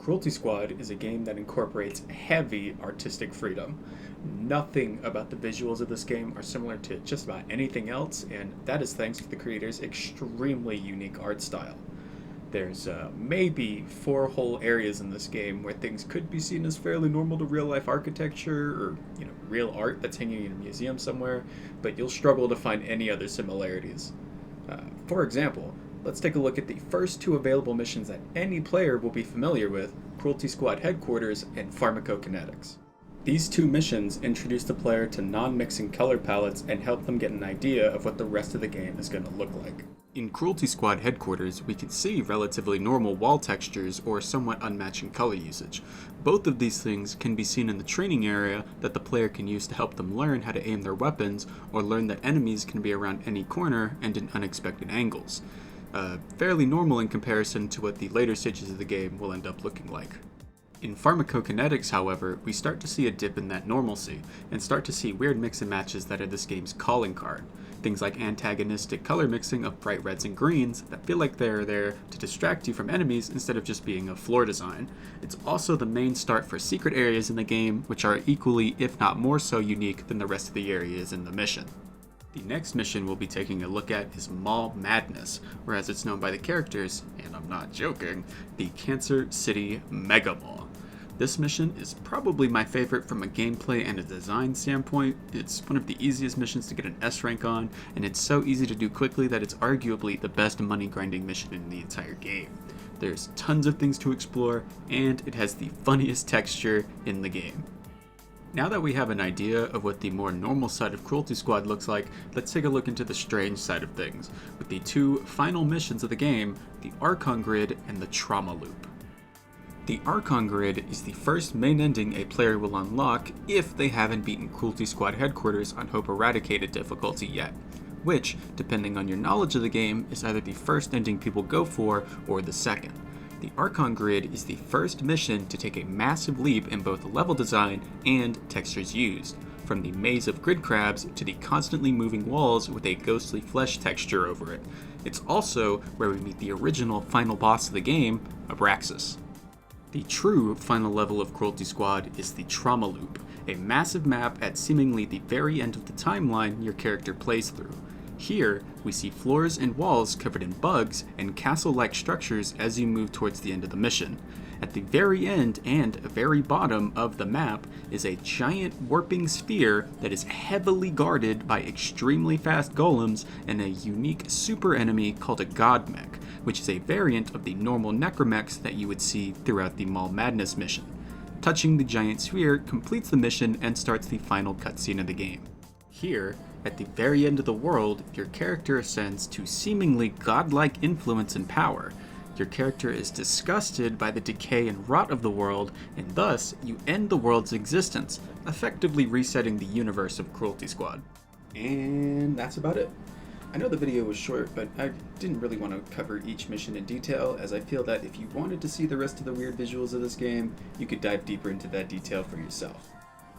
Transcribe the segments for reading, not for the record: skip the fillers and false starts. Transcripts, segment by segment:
Cruelty Squad is a game that incorporates heavy artistic freedom. Nothing about the visuals of this game are similar to just about anything else, and that is thanks to the creator's extremely unique art style. There's maybe 4 whole areas in this game where things could be seen as fairly normal to real life architecture or, real art that's hanging in a museum somewhere, but you'll struggle to find any other similarities. For example, let's take a look at the first 2 available missions that any player will be familiar with: Cruelty Squad Headquarters and Pharmacokinetics. These 2 missions introduce the player to non-mixing color palettes and help them get an idea of what the rest of the game is going to look like. In Cruelty Squad Headquarters, we can see relatively normal wall textures or somewhat unmatching color usage. Both of these things can be seen in the training area that the player can use to help them learn how to aim their weapons or learn that enemies can be around any corner and in unexpected angles. Fairly normal in comparison to what the later stages of the game will end up looking like. In Pharmacokinetics, however, we start to see a dip in that normalcy, and start to see weird mix and matches that are this game's calling card. Things like antagonistic color mixing of bright reds and greens that feel like they're there to distract you from enemies instead of just being a floor design. It's also the main start for secret areas in the game, which are equally, if not more so, unique than the rest of the areas in the mission. The next mission we'll be taking a look at is Mall Madness, or as it's known by the characters, and I'm not joking, the Cancer City Mega Mall. This mission is probably my favorite from a gameplay and a design standpoint. It's one of the easiest missions to get an S rank on, and it's so easy to do quickly that it's arguably the best money grinding mission in the entire game. There's tons of things to explore, and it has the funniest texture in the game. Now that we have an idea of what the more normal side of Cruelty Squad looks like, let's take a look into the strange side of things, with the 2 final missions of the game, the Archon Grid and the Trauma Loop. The Archon Grid is the first main ending a player will unlock if they haven't beaten Cruelty Squad Headquarters on Hope Eradicated difficulty yet, which, depending on your knowledge of the game, is either the first ending people go for or the second. The Archon Grid is the first mission to take a massive leap in both level design and textures used, from the maze of grid crabs to the constantly moving walls with a ghostly flesh texture over it. It's also where we meet the original final boss of the game, Abraxas. The true final level of Cruelty Squad is the Trauma Loop, a massive map at seemingly the very end of the timeline your character plays through. Here, we see floors and walls covered in bugs and castle-like structures as you move towards the end of the mission. At the very end and very bottom of the map is a giant warping sphere that is heavily guarded by extremely fast golems and a unique super enemy called a God Mech, which is a variant of the normal necromechs that you would see throughout the Mall Madness mission. Touching the giant sphere completes the mission and starts the final cutscene of the game. Here, at the very end of the world, your character ascends to seemingly godlike influence and power. Your character is disgusted by the decay and rot of the world, and thus you end the world's existence, effectively resetting the universe of Cruelty Squad. And that's about it. I know the video was short, but I didn't really want to cover each mission in detail, as I feel that if you wanted to see the rest of the weird visuals of this game, you could dive deeper into that detail for yourself.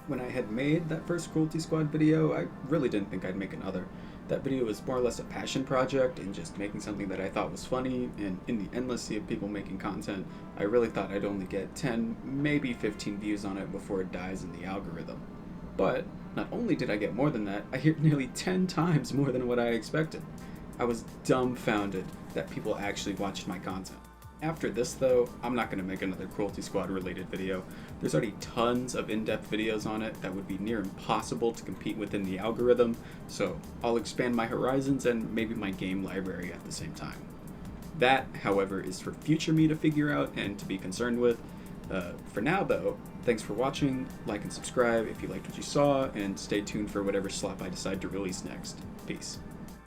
When I had made that first Cruelty Squad video, I really didn't think I'd make another. That video was more or less a passion project and just making something that I thought was funny, and in the endless sea of people making content, I really thought I'd only get 10, maybe 15 views on it before it dies in the algorithm. But not only did I get more than that, I hit nearly 10 times more than what I expected. I was dumbfounded that people actually watched my content. After this though, I'm not going to make another Cruelty Squad related video. There's already tons of in-depth videos on it that would be near impossible to compete within the algorithm, so I'll expand my horizons and maybe my game library at the same time. That, however, is for future me to figure out and to be concerned with. For now though, thanks for watching, like and subscribe if you liked what you saw, and stay tuned for whatever slop I decide to release next. Peace.